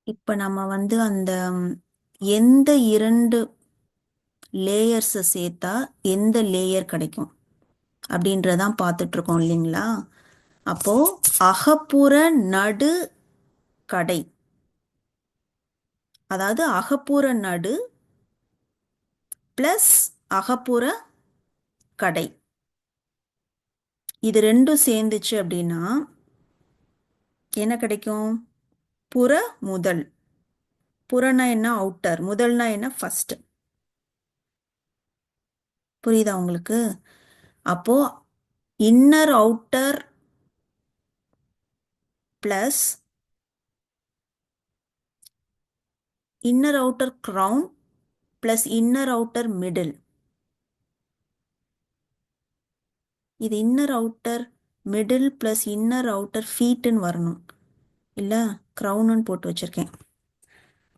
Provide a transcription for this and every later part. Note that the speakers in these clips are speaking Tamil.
இப்ப நம்ம வந்து அந்த எந்த இரண்டு லேயர்ஸை சேர்த்தா எந்த லேயர் கிடைக்கும் அப்படின்றதான் பார்த்துட்டு இருக்கோம் இல்லைங்களா? அப்போ அகப்புற நடு கடை, அதாவது அகப்புற நடு பிளஸ் அகப்புற கடை, இது ரெண்டும் சேர்ந்துச்சு அப்படின்னா என்ன கிடைக்கும்? புற முதல். புறனா என்ன? அவுட்டர். முதல்னா என்ன? ஃபர்ஸ்ட். புரியுதா உங்களுக்கு? அப்போ inner outer plus inner outer crown plus inner outer middle. இது inner outer middle plus inner outer ஃபீட்டுன்னு வரணும், இல்லை க்ரௌனுன்னு போட்டு வச்சிருக்கேன்.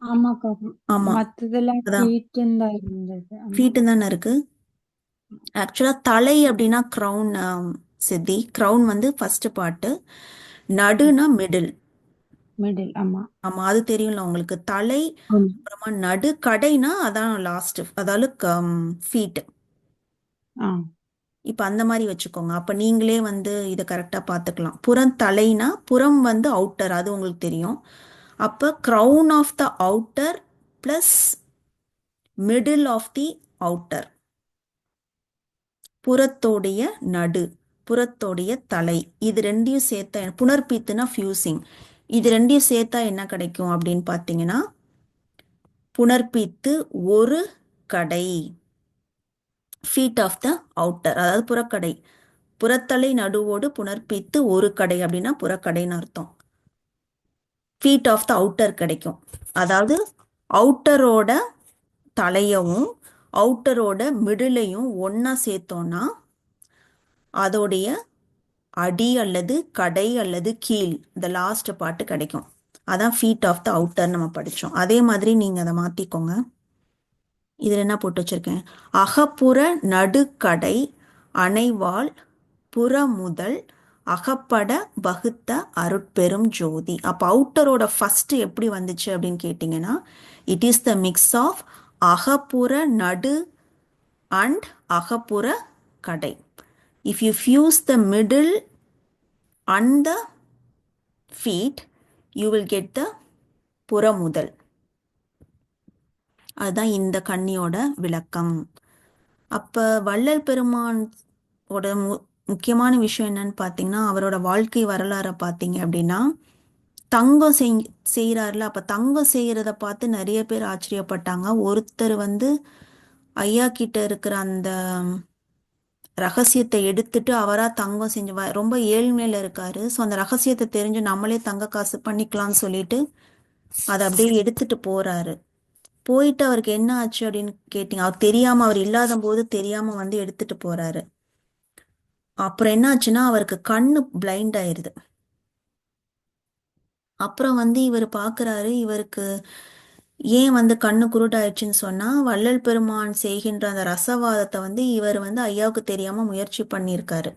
ஆமாக்கா. ஆமாம், மத்ததெல்லாம் அதான் ஃபீட்டுன்னு தான் இருந்தது. ஆமா. ஃபீட்டுன்னு தானே இருக்கு. ஆக்சுவலாக தலை அப்படின்னா க்ரௌன் சித்தி. க்ரௌன் வந்து ஃபர்ஸ்ட் பார்ட்டு, நடுனா மிடில். மிடில். ஆமா. ஆமாம், அது தெரியும்ல உங்களுக்கு. தலை ஆமா. அப்புறமா நடு, கடைனா அதான் லாஸ்ட், அதாவது ஃபீட். ஆ. இப்போ அந்த மாதிரி வச்சுக்கோங்க. அப்போ நீங்களே வந்து இதை கரெக்டாக பார்த்துக்கலாம். புறம் தலைனா புறம் வந்து அவுட்டர், அது உங்களுக்கு தெரியும். அப்போ crown of the outer plus middle of the outer, புறத்தோடைய நடு, புறத்தோடைய தலை, இது ரெண்டையும் சேர்த்தா புனர்பீத்துனா ஃபியூசிங். இது ரெண்டையும் சேர்த்தா என்ன கிடைக்கும் அப்படின்னு பார்த்தீங்கன்னா புனர்பீத்து ஒரு கடை, ஃபீட் ஆஃப் த அவுட்டர், அதாவது புறக்கடை. புறத்தலை நடுவோடு புனர்பீத்து ஒரு கடை அப்படின்னா புறக்கடைன்னு அர்த்தம். ஃபீட் ஆஃப் த அவுட்டர் கிடைக்கும். அதாவது அவுட்டரோட தலையவும் அவுட்டரோட மிடிலையும் ஒன்றா சேர்த்தோன்னா அதோடைய அடி அல்லது கடை அல்லது கீழ், இந்த லாஸ்ட் பார்ட்டு கிடைக்கும். அதான் ஃபீட் ஆஃப் த அவுட்டர் நம்ம படித்தோம். அதே மாதிரி நீங்கள் அதை மாற்றிக்கோங்க. இதில் என்ன போட்டு வச்சுருக்கேன்? அகப்புற நடுக்கடை அணைவாள் புறமுதல் அகப்பட வகுத்த அருட்பெரும் ஜோதி. அப்போ அவுட்டரோட ஃபர்ஸ்ட் எப்படி வந்துச்சு அப்படின்னு கேட்டிங்கன்னா, it is the mix of அகப்புற நடு அண்ட் அகப்புற கடை. If you fuse the middle and the feet, you will get the புறமுதல். அதுதான் இந்த கன்னியோட விளக்கம். அப்போ வள்ளல் பெருமான் ஓட முக்கியமான விஷயம் என்னன்னு பார்த்தீங்கன்னா, அவரோட வாழ்க்கை வரலாறை பார்த்தீங்க அப்படின்னா, தங்கம் செய்கிறாருல, அப்போ தங்கம் செய்கிறத பார்த்து நிறைய பேர் ஆச்சரியப்பட்டாங்க. ஒருத்தர் வந்து ஐயா கிட்ட இருக்கிற அந்த ரகசியத்தை எடுத்துட்டு அவராக தங்கம் செஞ்சு ரொம்ப ஏழ்மையில் இருக்காரு. ஸோ அந்த ரகசியத்தை தெரிஞ்சு நம்மளே தங்க காசு பண்ணிக்கலாம்னு சொல்லிட்டு அதை அப்படியே எடுத்துட்டு போறாரு. போயிட்டு அவருக்கு என்ன ஆச்சு அப்படின்னு கேட்டீங்க, அவர் தெரியாம, அவர் இல்லாத போது தெரியாம வந்து எடுத்துட்டு போறாரு. அப்புறம் என்ன ஆச்சுன்னா அவருக்கு கண்ணு பிளைண்ட் ஆயிருது. அப்புறம் வந்து இவர் பார்க்குறாரு, இவருக்கு ஏன் வந்து கண்ணு குருடாயிடுச்சுன்னு சொன்னால், வள்ளல் பெருமான் செய்கின்ற அந்த ரசவாதத்தை வந்து இவர் வந்து ஐயாவுக்கு தெரியாமல் முயற்சி பண்ணியிருக்காரு.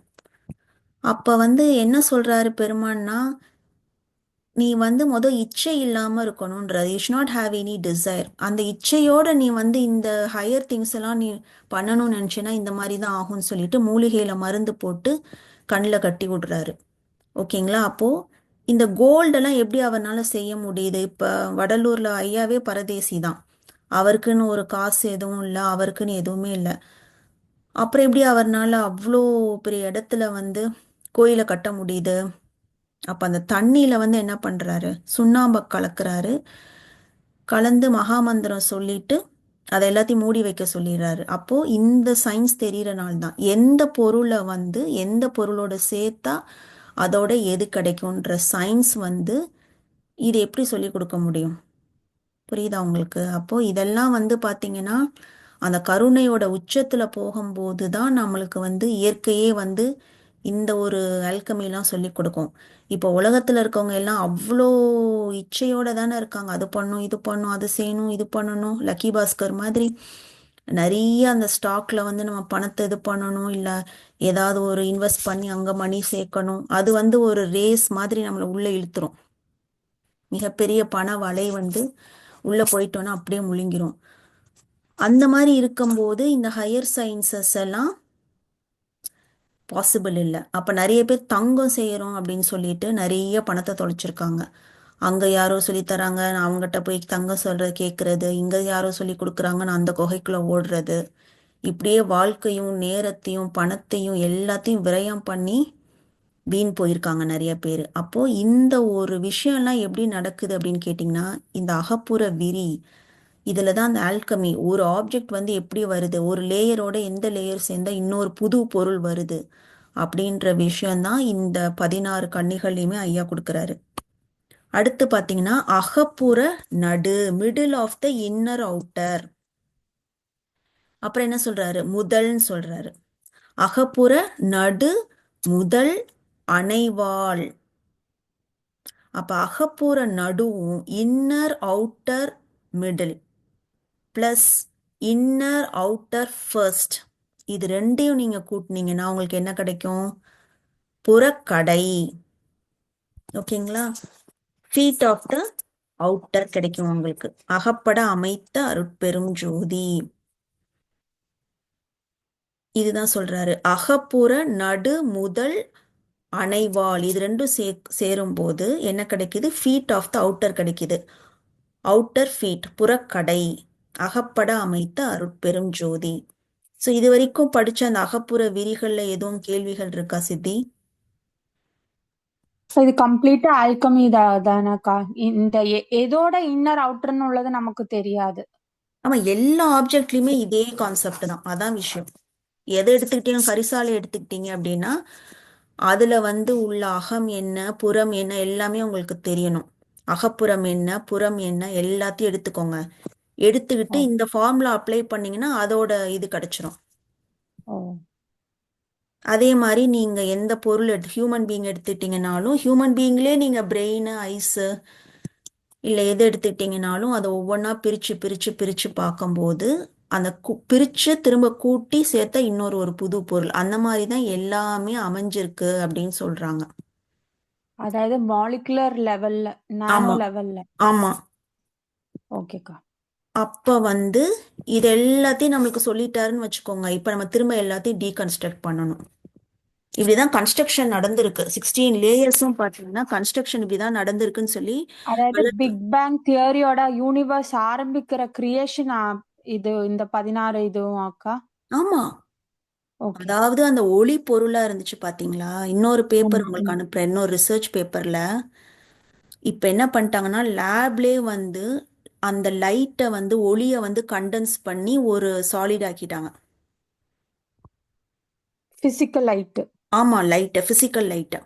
அப்போ வந்து என்ன சொல்கிறாரு பெருமான்னா, நீ வந்து இச்சை இல்லாமல் இருக்கணுன்றது. You should not have any desire. அந்த இச்சையோட நீ வந்து இந்த ஹையர் திங்ஸ் எல்லாம் நீ பண்ணணும்னு நினச்சின்னா இந்த மாதிரி தான் ஆகும்னு சொல்லிட்டு மூலிகையில் மருந்து போட்டு கண்ணில் கட்டி விடுறாரு. ஓகேங்களா? அப்போது இந்த கோல்டெல்லாம் எப்படி அவரால் செய்ய முடியுது? இப்போ வடலூரில் ஐயாவே பரதேசி தான், அவருக்குன்னு ஒரு காசு எதுவும் இல்லை, அவருக்குன்னு எதுவுமே இல்லை. அப்புறம் எப்படி அவர்னால அவ்வளோ பெரிய இடத்துல வந்து கோயிலை கட்ட முடியுது? அப்போ அந்த தண்ணியில் வந்து என்ன பண்ணுறாரு, சுண்ணாம்பை கலக்கிறாரு. கலந்து மகாமந்திரம் சொல்லிட்டு அதை எல்லாத்தையும் மூடி வைக்க சொல்லிடுறாரு. அப்போது இந்த சயின்ஸ் தெரியறனால தான் எந்த பொருளை வந்து எந்த பொருளோட சேர்த்தா அதோட எது கிடைக்கும்ன்ற சயின்ஸ் வந்து இது எப்படி சொல்லி கொடுக்க முடியும்? புரியுதா உங்களுக்கு? அப்போது இதெல்லாம் வந்து பார்த்தீங்கன்னா அந்த கருணையோட உச்சத்தில் போகும்போது தான் நம்மளுக்கு வந்து இயற்கையே வந்து இந்த ஒரு அல்கமிலாம் சொல்லி கொடுக்கும். இப்போ உலகத்தில் இருக்கவங்க எல்லாம் அவ்வளோ இச்சையோட தானே இருக்காங்க. அது பண்ணும், இது பண்ணும், அது செய்யணும், இது பண்ணணும். லக்கி பாஸ்கர் மாதிரி நிறைய அந்த ஸ்டாக்ல வந்து நம்ம பணத்தை இது பண்ணணும், இல்லை ஏதாவது ஒரு இன்வெஸ்ட் பண்ணி அங்கே மணி சேர்க்கணும். அது வந்து ஒரு ரேஸ் மாதிரி நம்மளை உள்ளே இழுத்துரும். மிகப்பெரிய பண வலை வந்து உள்ள போயிட்டோன்னா அப்படியே முழுங்கிரும். அந்த மாதிரி இருக்கும்போது இந்த ஹையர் சயின்சஸ் எல்லாம் பாசிபிள் இல்லை. அப்போ நிறைய பேர் தங்கம் செய்கிறோம் அப்படின்னு சொல்லிட்டு நிறைய பணத்தை தொலைச்சிருக்காங்க. அங்கே யாரோ சொல்லி தராங்க, நான் அவங்ககிட்ட போய் தங்கம் சொல்றது கேட்கறது, இங்கே யாரோ சொல்லி கொடுக்குறாங்கன்னு அந்த குகைக்குள்ள ஓடுறது, இப்படியே வாழ்க்கையும் நேரத்தையும் பணத்தையும் எல்லாத்தையும் விரயம் பண்ணி வீண் போயிருக்காங்க நிறைய பேர். அப்போ இந்த ஒரு விஷயம்லாம் எப்படி நடக்குது அப்படின்னு கேட்டிங்கன்னா, இந்த அகப்புற விரி இதில் தான் அந்த ஆல்கமி, ஒரு ஆப்ஜெக்ட் வந்து எப்படி வருது, ஒரு லேயரோட எந்த லேயர் சேர்ந்தா இன்னொரு புது பொருள் வருது அப்படின்ற விஷயம்தான் இந்த 16 கன்னிகள்லையுமே ஐயா கொடுக்குறாரு. அடுத்து பார்த்தீங்கன்னா அகப்புற நடு, middle of the inner outer. அப்புறம் என்ன சொல்றாரு, முதல்னு சொல்றாரு. அகப்புற நடு முதல் அணைவாள். அப்ப அகப்புற நடுவும் inner outer middle plus inner outer first, இது ரெண்டையும் நீங்க கூட்டினீங்கன்னா உங்களுக்கு என்ன கிடைக்கும், புறக்கடை. ஓகேங்களா? ஃபீட் ஆஃப் த அவுட்டர் கிடைக்கும் உங்களுக்கு. அகப்பட அமைத்த அருட்பெரும் ஜோதி. இதுதான் சொல்றாரு. அகப்புற நடு முதல் அணைவாள், இது ரெண்டும் சேரும் போது என்ன கிடைக்குது, ஃபீட் ஆஃப் த அவுட்டர் கிடைக்குது. அவுட்டர் ஃபீட், புறக்கடை, அகப்பட அமைத்த அருட்பெரும் ஜோதி. ஸோ இது வரைக்கும் படிச்ச அந்த அகப்புற விரிகள்ல எதுவும் கேள்விகள் இருக்கா சித்தி? இது கம்ப்ளீட்டா ஆல்கமி தானக்கா? இந்த எதோட இன்னர் அவுட்டர்னு உள்ளது நமக்கு தெரியாது. ஆமா, எல்லா ஆப்ஜெக்ட்லயுமே இதே கான்செப்ட் தான். அதான் விஷயம். எதை எடுத்துக்கிட்டீங்க, கரிசாலை எடுத்துக்கிட்டீங்க அப்படின்னா அதுல வந்து உள்ள அகம் என்ன புறம் என்ன எல்லாமே உங்களுக்கு தெரியணும். அகப்புறம் என்ன புறம் என்ன எல்லாத்தையும் எடுத்துக்கோங்க. எடுத்துக்கிட்டு ஓ. இந்த ஃபார்முலா அப்ளை பண்ணீங்கன்னா அதோட இது கிடைச்சிரும். ஓ. அதே மாதிரி நீங்க எந்த பொருள் ஹியூமன் பீயிங் எடுத்துக்கிட்டீங்கனாலும் ஹியூமன் பீயிங்லேயே நீங்க பிரெயின் ஐஸு இல்லை எது எடுத்துக்கிட்டீங்கனாலும் அதை ஒவ்வொன்றா பிரித்து பிரித்து பிரித்து பார்க்கும்போது அந்த பிரித்து திரும்ப கூட்டி சேர்த்த இன்னொரு ஒரு புது பொருள், அந்த மாதிரி தான் எல்லாமே அமைஞ்சிருக்கு அப்படின்னு சொல்றாங்க. அதாவது மாலிகுலர் லெவல்ல, நானோ ஆமா லெவல்ல. ஆமா. ஓகேக்கா. அப்ப வந்து இது எல்லாத்தையும் நம்மளுக்கு சொல்லிட்டாருன்னு வச்சுக்கோங்க. இப்ப நம்ம திரும்ப எல்லாத்தையும் டீகன்ஸ்ட்ரக்ட் பண்ணணும். இப்படிதான் கன்ஸ்ட்ரக்ஷன் நடந்திருக்கு. 16 லேயர்ஸும் பார்த்தீங்கன்னா கன்ஸ்ட்ரக்ஷன் இப்படிதான் நடந்திருக்குன்னு சொல்லி அதாவது வளர்த்து. பிக் பேங் தியரியோட யூனிவர்ஸ் ஆரம்பிக்கிற கிரியேஷன் இது இந்த 16 இதுவும் அக்கா? ஆமா, ஓகே. அதாவது அந்த ஒளி பொருளா இருந்துச்சு பாத்தீங்களா. இன்னொரு பேப்பர் ஆமா உங்களுக்கு ஆமா. அனுப்புறேன், இன்னொரு ரிசர்ச் பேப்பர்ல இப்ப என்ன பண்ணிட்டாங்கன்னா லேப்லே வந்து அந்த லைட்டை வந்து ஒளியை வந்து கண்டென்ஸ் பண்ணி ஒரு சாலிட் ஆக்கிட்டாங்க. Physical light. ஆமா, லைட்டை, பிசிக்கல் லைட்டை.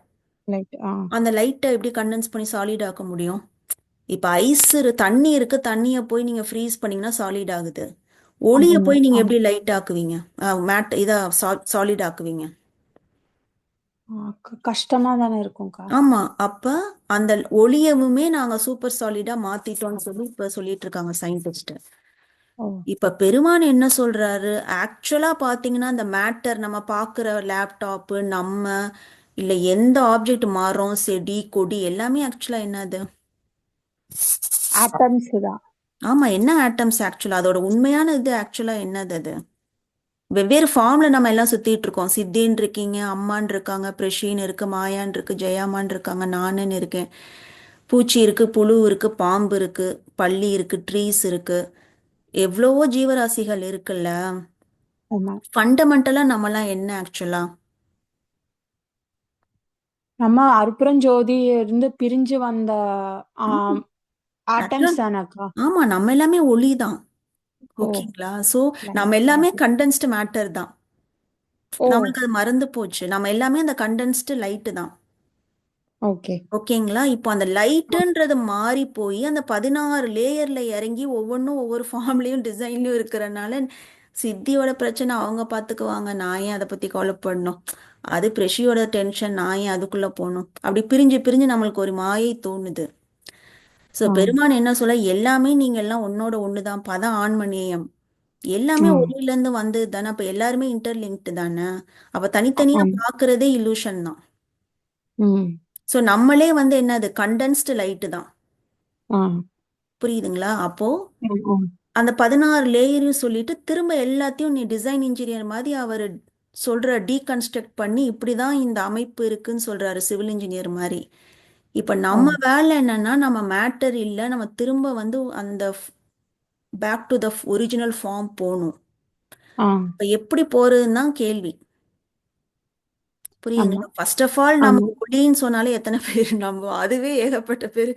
லைட். அந்த லைட்டை எப்படி கண்டென்ஸ் பண்ணி சாலிட் ஆக்க முடியும்? இப்ப ஐஸ் தண்ணி இருக்கு, தண்ணியை போய் நீங்க ஃப்ரீஸ் பண்ணீங்கன்னா சாலிட் ஆகுது. ஒளியை ஆமா போய் நீங்க ஆமா. எப்படி லைட் ஆக்குவீங்க, மேட் இதா சாலிட் ஆக்குவீங்க? கஷ்டமா தானே இருக்கும்க்கா. ஆமா. அப்ப அந்த ஒளியவுமே நாங்க சூப்பர் சாலிடா மாத்திட்டோம்னு சொல்லி இப்ப சொல்லிட்டு இருக்காங்க சயின்டிஸ்ட். ஓ. இப்ப பெருமான் என்ன சொல்றாரு, ஆக்சுவலா பாத்தீங்கன்னா அந்த மேட்டர் நம்ம பாக்குற லேப்டாப்பு நம்ம இல்ல எந்த ஆப்ஜெக்ட் மாறுறோம், செடி கொடி எல்லாமே ஆக்சுவலா என்னது? ஆட்டம்ஸ் தான். ஆமா, என்ன ஆட்டம்ஸ் ஆக்சுவலா, அதோட உண்மையான இது ஆக்சுவலா என்னது அது? வெவ்வேறு ஃபார்ம்ல நம்ம எல்லாம் சுத்திட்டு இருக்கோம். சித்தின்னு இருக்கீங்க, அம்மான் இருக்காங்க, பிரஷின்னு இருக்கு, மாயான் இருக்கு, ஜெயாமான் இருக்காங்க, நானுன்னு இருக்கேன். பூச்சி இருக்கு, புழு இருக்கு, பாம்பு இருக்கு, பல்லி இருக்கு, ட்ரீஸ் இருக்கு, எவ்வளவோ ஜீவராசிகள் இருக்குல்ல. ஆமா. ஃபண்டமெண்டலா நம்மலாம் என்ன ஆக்சுவலா? நம்ம அருப்புரஞ்சோதி இருந்து பிரிஞ்சு வந்த ஆக்சுவலா ஆட்டம்ஸ் தானக்கா? ஆமா, நம்ம எல்லாமே ஒளி தான். ஓ. ஓகேங்களா? ஸோ நம்ம லைட். எல்லாமே ஓகே. கண்டென்ஸ்டு மேட்டர் தான். ஓ. நம்மளுக்கு அது மறந்து போச்சு. நம்ம எல்லாமே அந்த கண்டென்ஸ்டு லைட்டு தான். ஓகே. ஓகேங்களா? இப்போ அந்த லைட்டுன்றது மாறி போய் அந்த 16 லேயர்ல இறங்கி ஒவ்வொன்றும் ஒவ்வொரு ஃபார்ம்லயும் டிசைன்லயும் இருக்கிறனால சித்தியோட பிரச்சனை அவங்க பார்த்துக்குவாங்க, நான் ஏன் அதை பத்தி கவலைப்படணும்? அது பிரஷியோட டென்ஷன், நான் ஏன் அதுக்குள்ள போகணும்? அப்படி பிரிஞ்சு பிரிஞ்சு நம்மளுக்கு ஒரு மாயை தோணுது. ஸோ ஆ. பெருமான் என்ன சொல்ல, எல்லாமே நீங்க எல்லாம் ஒன்னோட ஒண்ணுதான், பதம் ஆன்மநேயம். எல்லாமே ம். ஒளியில இருந்து வந்தது தானே. அப்ப எல்லாருமே இன்டர்லிங்க்டு தானே. அப்ப தனித்தனியா ஆமா. பார்க்கிறதே இல்லூஷன் தான். ம். ஸோ நம்மளே வந்து என்னது, கண்டென்ஸ்டு லைட்டு தான். ஆ. புரியுதுங்களா? அப்போ ம், ம். அந்த 16 லேயரையும் சொல்லிட்டு திரும்ப எல்லாத்தையும் நீ டிசைன் இன்ஜினியர் மாதிரி அவர் சொல்ற டீகன்ஸ்ட்ரக்ட் பண்ணி இப்படிதான் இந்த அமைப்பு இருக்குன்னு சொல்றாரு சிவில் இன்ஜினியர் மாதிரி. இப்ப ஓ. நம்ம வேலை என்னன்னா நம்ம மேட்டர் இல்லை, நம்ம திரும்ப வந்து அந்த back to the original form போகணும். ஆ. இப்ப எப்படி போறதுன்னு தான் கேள்வி. ஆமா, புரியுதுங்களா? ஃபர்ஸ்ட் ஆஃப் ஆல் நம்ம ஆமா, ஒளின்னு சொன்னாலே எத்தனை பேர் நம்புவோம்? அதுவே ஏகப்பட்ட பேர்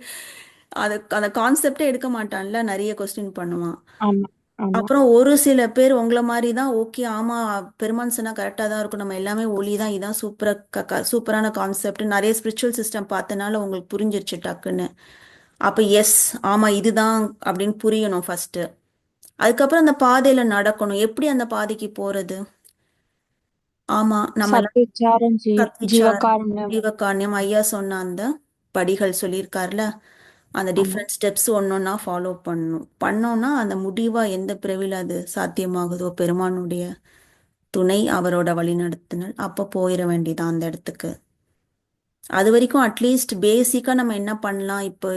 அது அந்த கான்செப்டே எடுக்க மாட்டான்ல, நிறைய கொஸ்டின் பண்ணுவான். ஆமா, ஆமா, அப்புறம் ஒரு சில பேர் உங்களை மாதிரி தான் ஓகே ஆமா பெருமான் சொன்னா கரெக்டாக தான் இருக்கும், நம்ம எல்லாமே ஒளி தான், இதான் சூப்பரான கான்செப்ட், நிறைய ஸ்பிரிச்சுவல் சிஸ்டம் பார்த்தனால உங்களுக்கு புரிஞ்சிருச்சு டக்குன்னு. அப்போ எஸ், ஆமா இதுதான் அப்படின்னு புரியணும் ஃபர்ஸ்ட். அதுக்கப்புறம் அந்த பாதையில நடக்கணும். எப்படி அந்த பாதைக்கு போறது? ஆமா நம்ம எல்லாம் சத்விச்சாரம் கத்திச்சாரம், ஜீவகாருண்யம். ஜீவகாருண்யம் ஐயா சொன்ன அந்த படிகள் சொல்லியிருக்காருல, அந்த ஆமா. டிஃப்ரெண்ட் ஸ்டெப்ஸ் ஒன்னொன்னா ஃபாலோ பண்ணணும். பண்ணோம்னா அந்த முடிவா எந்த பிறவில அது சாத்தியமாகுதோ பெருமானுடைய துணை, அவரோட வழிநடத்துனல், அப்போ போயிட வேண்டியதான் அந்த இடத்துக்கு. அது வரைக்கும் அட்லீஸ்ட் பேசிக்கா நம்ம என்ன பண்ணலாம் இப்போ,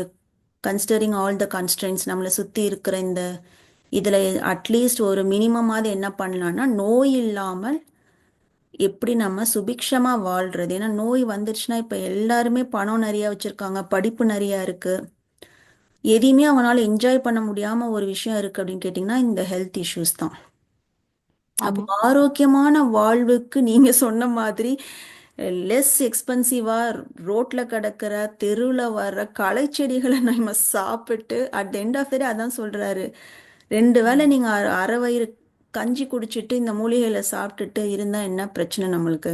கன்சிடரிங் ஆல் த கன்ஸ்ட்ரெயின்ஸ் நம்மளை சுத்தி இருக்கிற இந்த இதுல அட்லீஸ்ட் ஒரு மினிமமாவது என்ன பண்ணலாம்னா நோய் இல்லாமல் எப்படி நம்ம சுபிக்ஷமா வாழ்றது. ஏன்னா நோய் வந்துருச்சுன்னா இப்ப எல்லாருமே பணம் நிறைய வச்சிருக்காங்க, படிப்பு நிறைய இருக்கு, எதையுமே அவனால என்ஜாய் பண்ண முடியாம ஒரு விஷயம் இருக்கு அப்படின்னு கேட்டிங்கன்னா இந்த ஹெல்த் இஷ்யூஸ் தான். அப்போ ஆமா. ஆரோக்கியமான வாழ்வுக்கு நீங்க சொன்ன மாதிரி லெஸ் எக்ஸ்பென்சிவா ரோட்ல கிடக்கிற தெருவில் வர்ற களை செடிகளை நம்ம சாப்பிட்டு அட் எண்ட் ஆஃப் த டே அதான் சொல்றாரு, ரெண்டு வேளை ம். நீங்க அரை வயிறு கஞ்சி குடிச்சிட்டு இந்த மூலிகைகளை சாப்பிட்டுட்டு இருந்தா என்ன பிரச்சனை நம்மளுக்கு?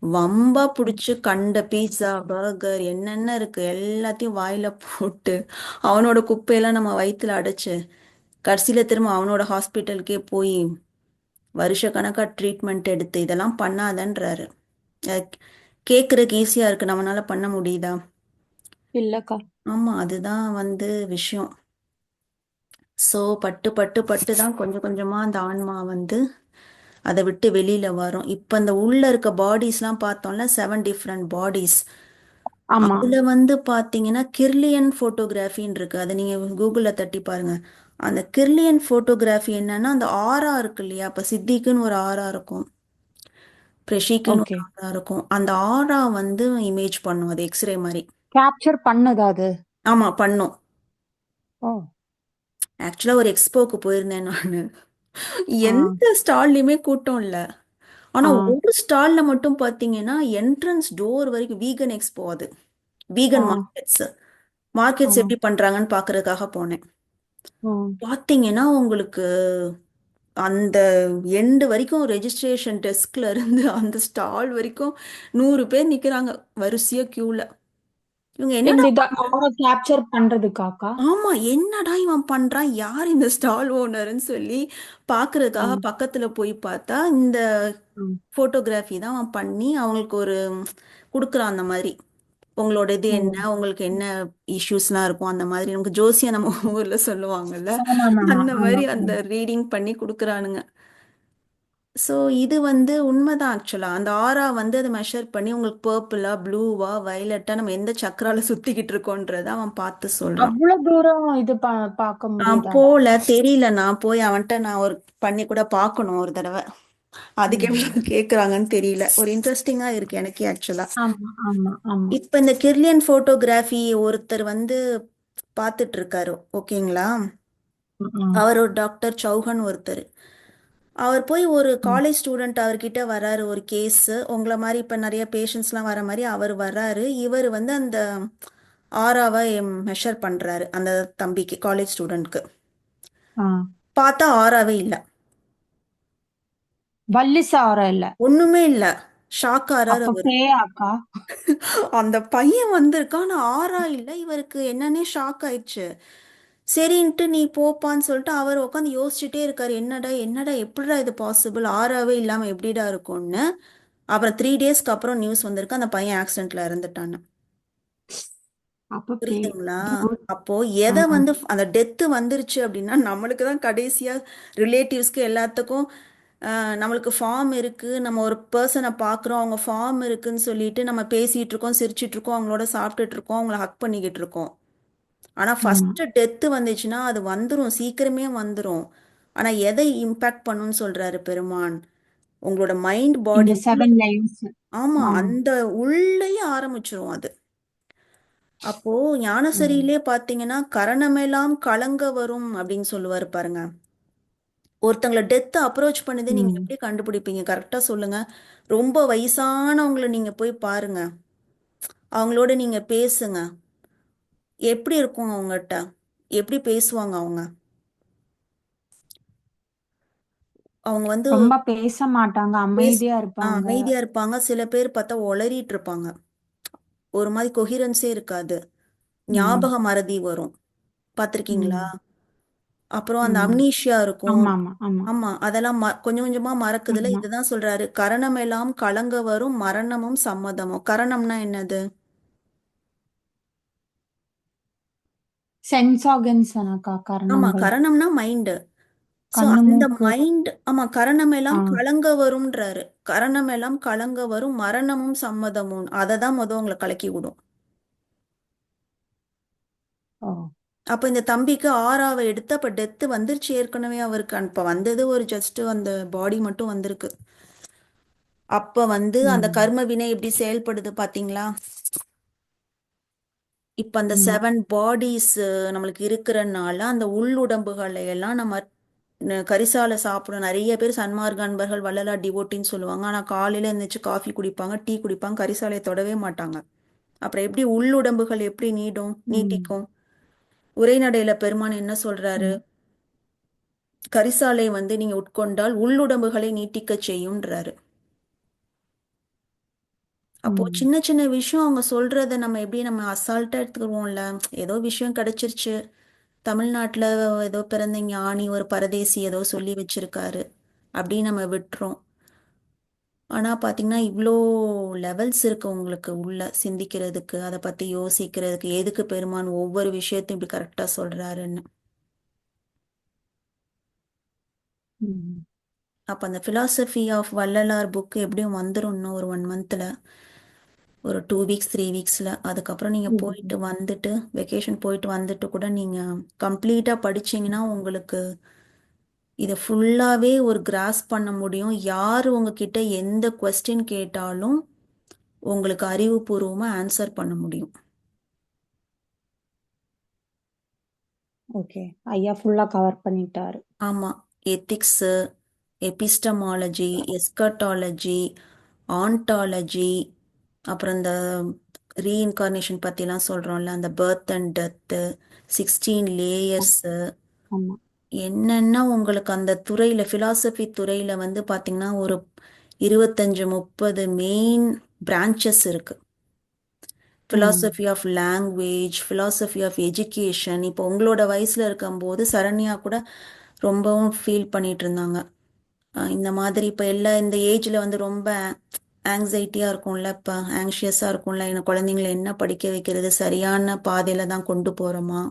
வம்பா பிடிச்சி கண்ட பீட்சா பர்கர் என்னென்ன இருக்கு எல்லாத்தையும் வாயில போட்டு அவனோட குப்பையெல்லாம் நம்ம வயித்துல அடைச்சு கடைசியில திரும்ப அவனோட ஹாஸ்பிட்டலுக்கே போய் வருஷக்கணக்கா ட்ரீட்மெண்ட் எடுத்து இதெல்லாம் பண்ணாதன்றாரு. கேட்குறதுக்கு ஈஸியா இருக்கு, நம்மளால பண்ண முடியுதா? இல்லக்கா. ஆமா, அதுதான் வந்து விஷயம். ஸோ பட்டு பட்டு பட்டு தான் கொஞ்சம் கொஞ்சமா அந்த ஆன்மா வந்து அதை விட்டு வெளியில வரும். இப்ப இந்த உள்ள இருக்க பாடிஸ்லாம் பார்த்தோம்ல, 7 டிஃப்ரெண்ட் பாடிஸ். ஆமா. அதுல வந்து பாத்தீங்கன்னா கிர்லியன் போட்டோகிராஃபின்னு இருக்கு, அதை நீங்க கூகுள்ல தட்டி பாருங்க. அந்த கிர்லியன் போட்டோகிராஃபி என்னன்னா அந்த ஆரா இருக்கு இல்லையா, அப்ப சித்திக்குன்னு ஒரு ஆரா இருக்கும், பிரஷிக்குன்னு ஒரு ஓகே. ஆரா இருக்கும். அந்த ஆரா வந்து இமேஜ் பண்ணும், அது எக்ஸ்ரே மாதிரி. கேப்சர் பண்ணுதா அது? ஆமா பண்ணும். ஓ. ஆக்சுவலா ஒரு எக்ஸ்போக்கு போயிருந்தேன் நானு. ஆ. எந்த ஸ்டால்லையுமே கூட்டம் இல்ல. ஆனா ஆ. ஒரு ஸ்டால்ல மட்டும் பாத்தீங்கன்னா என்ட்ரன்ஸ் டோர் வரைக்கும் வீகன் எக்ஸ்போ, அது ஆ. Vegan markets. ஆ. மார்க்கெட்ஸ் எப்படி பண்றாங்கன்னு பாக்குறதுக்காக போனேன். ஆ. பாத்தீங்கன்னா உங்களுக்கு அந்த எண்டு வரைக்கும் ரெஜிஸ்ட்ரேஷன் டெஸ்க்ல இருந்து அந்த ஸ்டால் வரைக்கும் 100 பேர் நிக்கிறாங்க வரிசையா கியூல. இவங்க என்னடா இந்த இத பண்றாங்க? ஆர கேப்சர் பண்றதுக்காக்கா? ஆமா, என்னடா இவன் பண்றான், யார் இந்த ஸ்டால் ஓனர்னு சொல்லி ஆ. பாக்குறதுக்காக பக்கத்துல போய் பார்த்தா இந்த ம். போட்டோகிராஃபி தான் அவன் பண்ணி அவங்களுக்கு ஒரு கொடுக்குறான் அந்த மாதிரி. உங்களோட இது என்ன, ம். உங்களுக்கு என்ன இஷ்யூஸ்லாம் இருக்கும் அந்த மாதிரி, நமக்கு ஜோசியா நம்ம ஊர்ல சொல்லுவாங்கல்ல, ஆமாமாமா. அந்த ஆமா. மாதிரி அந்த ரீடிங் பண்ணி கொடுக்குறானுங்க. ஸோ இது வந்து உண்மைதான். ஆக்சுவலா அந்த ஆரா வந்து அதை மெஷர் பண்ணி உங்களுக்கு பர்பிளா ப்ளூவா வயலட்டா நம்ம எந்த சக்கரால சுத்திக்கிட்டு இருக்கோன்றத அவன் பார்த்து சொல்றான். அவ்வளவு தூரம் இது பார்க்க நான் முடியுதா? போல தெரியல, நான் போய் அவன்கிட்ட நான் ஒரு பண்ணி கூட பார்க்கணும் ஒரு தடவை. அதுக்கு ம். எப்படி கேட்குறாங்கன்னு தெரியல, ஒரு இன்ட்ரெஸ்டிங்கா இருக்கு எனக்கு ஆக்சுவலா. ஆமா, ஆமா, ஆமா. இப்ப இந்த கிர்லியன் போட்டோகிராஃபி ஒருத்தர் வந்து பார்த்துட்டு இருக்காரு, ஓகேங்களா? ம். அவர் ஒரு டாக்டர் சௌஹன் ஒருத்தர். அவர் போய் ஒரு ம். காலேஜ் ஸ்டூடெண்ட் அவர்கிட்ட வராரு, ஒரு கேஸ் உங்களை மாதிரி இப்ப நிறைய பேஷண்ட்ஸ்லாம் வர மாதிரி அவர் வர்றாரு. இவர் வந்து அந்த ஆறாவை மெஷர் பண்றாரு அந்த தம்பிக்கு, காலேஜ் ஸ்டூடெண்ட்க்கு. ஆ. பார்த்தா ஆறாவே இல்லை, வள்ளிசா ஆர இல்ல. ஒண்ணுமே இல்ல. ஷாக் ஆறாரு அப்ப அவரு. பேயாக்கா? அந்த பையன் வந்திருக்கான், ஆனா ஆறா இல்ல. இவருக்கு என்னன்னே ஷாக் ஆயிடுச்சு. சரின்ட்டு நீ போப்பான்னு சொல்லிட்டு அவர் உட்காந்து யோசிச்சுட்டே இருக்காரு, என்னடா என்னடா எப்படிடா இது பாசிபிள், ஆறாவே இல்லாம எப்படிடா இருக்கும்னு. அப்புறம் 3 டேஸ்க்கு அப்புறம் நியூஸ் வந்திருக்கு, அந்த பையன் ஆக்சிடென்ட்ல இறந்துட்டான்னு. அப்ப பேய். புரியுதுங்களா? அப்போ ஆ. எதை வந்து அந்த டெத்து வந்துருச்சு அப்படின்னா நம்மளுக்கு தான் கடைசியா, ரிலேட்டிவ்ஸ்க்கு எல்லாத்துக்கும் நம்மளுக்கு ஃபார்ம் இருக்கு, நம்ம ஒரு பர்சனை பார்க்குறோம், அவங்க ஃபார்ம் இருக்குன்னு சொல்லிட்டு நம்ம பேசிட்டு இருக்கோம், சிரிச்சிட்டு இருக்கோம், அவங்களோட சாப்பிட்டுட்டு இருக்கோம், அவங்கள ஹக் பண்ணிக்கிட்டு இருக்கோம். ஆனா ஆமா. ஃபர்ஸ்ட் டெத்து வந்துச்சுன்னா அது வந்துரும், சீக்கிரமே வந்துரும். ஆனா எதை இம்பாக்ட் பண்ணுன்னு சொல்றாரு பெருமான்? உங்களோட மைண்ட் பாடி இந்த உள்ள. 7 லைன்ஸ். ஆமா, ஆ. அந்த உள்ளேயே ஆரம்பிச்சிரும் அது. அப்போ ம். ஞானசரியிலே பாத்தீங்கன்னா கரணமெல்லாம் கலங்க வரும் அப்படின்னு சொல்லுவாரு பாருங்க. ஒருத்தங்களை டெத் அப்ரோச் பண்ணுது, நீங்க ம். எப்படி கண்டுபிடிப்பீங்க? கரெக்டா சொல்லுங்க. ரொம்ப வயசானவங்களை நீங்க போய் பாருங்க, அவங்களோட நீங்க பேசுங்க, எப்படி இருக்கும் அவங்ககிட்ட, எப்படி பேசுவாங்க அவங்க? அவங்க வந்து ரொம்ப பேச மாட்டாங்க. பேச அமைதியா இருப்பாங்க. அமைதியா இருப்பாங்க. சில பேர் பார்த்தா உளறிட்டு இருப்பாங்க. ஒரு மாதிரி கொஹிரன்ஸே இருக்காது. ம். ஞாபக மறதி வரும். பார்த்திருக்கீங்களா? ம். அப்புறம் அந்த ம். அம்னீஷியா இருக்கும். ஆமாமா. ஆமா. ஆமா, அதெல்லாம் கொஞ்சம் கொஞ்சமா மறக்குதுல. ஆமா. இதுதான் சொல்றாரு, கரணமெல்லாம் கலங்க வரும் மரணமும் சம்மதமும். கரணம்னா என்னது? சென்ஸ் ஆர்கன்ஸ் எனக்கா ஆமா, கரணங்கள். கரணம்னா மைண்ட். சோ கண்ணு, அந்த மூக்கு. மைண்ட், ஆமா, ஆ. கரணமெல்லாம் கலங்க வரும்ன்றாரு. கரணமெல்லாம் கலங்க வரும் மரணமும் சம்மதமும். அதை தான் உங்களை கலக்கி விடும். ஓ. அப்ப இந்த தம்பிக்கு ஆறாவை எடுத்து, அப்ப டெத்து வந்துருச்சு ஏற்கனவே அவருக்கு. அப்ப வந்தது ஒரு ஜஸ்ட் அந்த பாடி மட்டும் வந்திருக்கு. அப்ப அந்த ம். கர்ம வினை எப்படி செயல்படுது பாத்தீங்களா? இப்ப அந்த ஆமா. 7 பாடிஸ் நம்மளுக்கு இருக்கிறனால அந்த உள்ளுடம்புகளை எல்லாம் நம்ம கரிசால சாப்பிடும். நிறைய பேர் சன்மார்க்க அன்பர்கள் வள்ளலார் டிவோட்டின்னு சொல்லுவாங்க. ஆனா காலையில எழுந்திரிச்சு காஃபி குடிப்பாங்க, டீ குடிப்பாங்க, கரிசாலையை தொடவே மாட்டாங்க. அப்புறம் எப்படி உள்ளுடம்புகள் எப்படி ம். நீட்டிக்கும்? உரைநடையில பெருமான் என்ன சொல்றாரு? ஆமா. கரிசாலை நீங்க உட்கொண்டால் உள்ளுடம்புகளை நீட்டிக்க செய்யும்ன்றாரு. அப்போ ம். சின்ன சின்ன விஷயம் அவங்க சொல்றத நம்ம எப்படி நம்ம அசால்ட்டா எடுத்துக்குவோம்ல. ஏதோ விஷயம் கிடைச்சிருச்சு, தமிழ்நாட்டுல ஏதோ பிறந்த ஞானி ஒரு பரதேசி ஏதோ சொல்லி வச்சிருக்காரு அப்படின்னு நம்ம விட்டுறோம். ஆனா பாத்தீங்கன்னா இவ்வளோ லெவல்ஸ் இருக்கு உங்களுக்கு உள்ள சிந்திக்கிறதுக்கு, அதை பத்தி யோசிக்கிறதுக்கு, எதுக்கு பெருமான் ஒவ்வொரு விஷயத்தையும் இப்படி கரெக்டா சொல்றாருன்னு. ம். அப்ப அந்த பிலாசபி ஆஃப் வள்ளலார் புக் எப்படியும் வந்துடும் இன்னும் ஒரு 1 மந்த்ல, ஒரு 2 வீக்ஸ் 3 வீக்ஸ்ல. அதுக்கப்புறம் நீங்க போயிட்டு ம். வந்துட்டு, வெக்கேஷன் போயிட்டு வந்துட்டு கூட நீங்க கம்ப்ளீட்டா படிச்சீங்கன்னா உங்களுக்கு இதை ஃபுல்லாவே ஒரு கிராஸ் பண்ண முடியும். யார் உங்ககிட்ட எந்த கொஸ்டின் கேட்டாலும் உங்களுக்கு அறிவுபூர்வமா ஆன்சர் பண்ண முடியும். ஓகே. ஐயா ஃபுல்லா கவர் பண்ணிட்டாரு. ஆமா, எத்திக்ஸு, எபிஸ்டமாலஜி, எஸ்கட்டாலஜி, ஆண்டாலஜி, அப்புறம் இந்த ரீஇன்கார்னேஷன் பற்றிலாம் சொல்கிறோம்ல, அந்த பர்த் அண்ட் டெத்து, 16 லேயர்ஸு, ஆமா. என்னென்ன உங்களுக்கு அந்த துறையில் ஃபிலாசபி துறையில் பார்த்தீங்கன்னா ஒரு 25 30 மெயின் பிரான்ச்சஸ் இருக்கு. ம். philosophy of language, philosophy of education. இப்போ உங்களோட வயசில் இருக்கும்போது சரண்யா கூட ரொம்பவும் ஃபீல் பண்ணிட்டு இருந்தாங்க. இந்த மாதிரி இப்போ எல்லா இந்த ஏஜில் ரொம்ப ஆங்ஸைட்டியாக இருக்கும்ல, இப்போ ஆங்ஷியஸாக இருக்கும்ல, எனக்கு குழந்தைங்களை என்ன படிக்க வைக்கிறது, சரியான பாதையில் தான் கொண்டு போகிறோமா,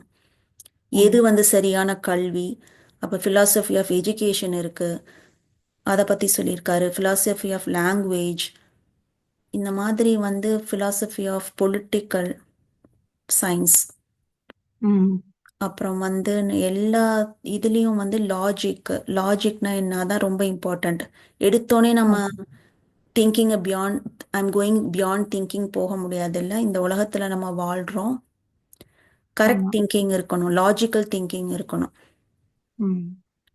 எது ஆமா. சரியான கல்வி. அப்போ philosophy ஆஃப் எஜுகேஷன் இருக்கு, அதை பற்றி சொல்லியிருக்காரு. philosophy ஆஃப் லாங்குவேஜ், இந்த மாதிரி philosophy ஆஃப் பொலிட்டிக்கல் சயின்ஸ். ம். அப்புறம் எல்லா இதுலேயும் லாஜிக்னா என்னதான் ரொம்ப இம்பார்ட்டண்ட். எடுத்தோடனே நம்ம okay. Thinking beyond, I'm going beyond thinking போக முடியாதுல்ல. இந்த உலகத்தில் நம்ம வாழ்கிறோம். கரெக்ட் ஆமா. திங்கிங் இருக்கணும், லாஜிக்கல் திங்கிங் இருக்கணும். ம்.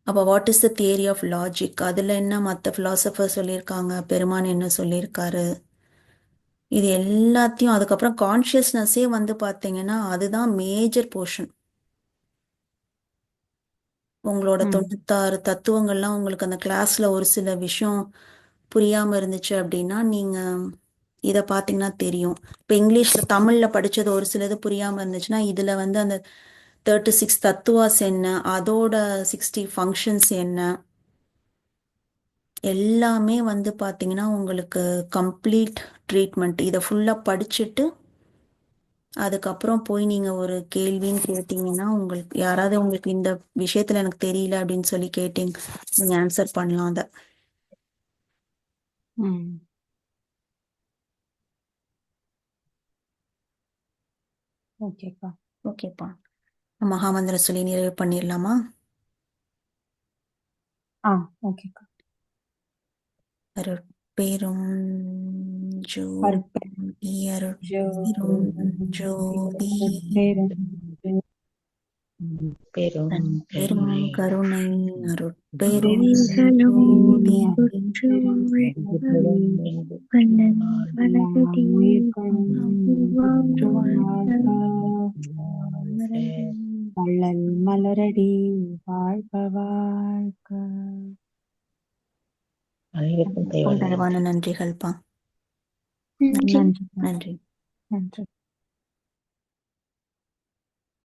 அப்போ what is the theory of logic, அதில் என்ன மற்ற ஃபிலாசபர் சொல்லியிருக்காங்க, பெருமான் என்ன சொல்லியிருக்காரு, இது எல்லாத்தையும். அதுக்கப்புறம் கான்ஷியஸ்னஸே பார்த்தீங்கன்னா அதுதான் மேஜர் போர்ஷன். உங்களோட ம். 96 தத்துவங்கள்லாம் உங்களுக்கு அந்த கிளாஸ்ல ஒரு சில விஷயம் புரியாம இருந்துச்சு அப்படின்னா நீங்க இதை பார்த்தீங்கன்னா தெரியும். இப்போ இங்கிலீஷ்ல தமிழ்ல படிச்சது ஒரு சிலது புரியாம இருந்துச்சுன்னா இதுல அந்த 36 தத்துவாஸ் என்ன, அதோட 60 ஃபங்க்ஷன்ஸ் என்ன, எல்லாமே பார்த்தீங்கன்னா உங்களுக்கு கம்ப்ளீட் ட்ரீட்மெண்ட். இதை ஃபுல்லா படிச்சுட்டு அதுக்கப்புறம் போய் நீங்க ஒரு கேள்வின்னு கேட்டீங்கன்னா, உங்களுக்கு யாராவது உங்களுக்கு இந்த விஷயத்துல எனக்கு தெரியல அப்படின்னு சொல்லி கேட்டீங்க, நீங்க ஆன்சர் பண்ணலாம் அதை. ம். ஓகேக்கா. ஓகேப்பா. மகாமந்திர சொல்லி நிறைவு பண்ணிடலாமா? ஓகேக்கா. அருட்பெரும் ஜோதி அருட்பெரும் ஜோதி பெரும் பெரும் கருணை அருட்பெரும் அருட்பெரும் ஜோதி வள்ளல் மலரடி வாழ்க வாழ்க. அனைவருக்கும் தயவான நன்றிகள்ப்பா. நன்றி நன்றி. நன்றி.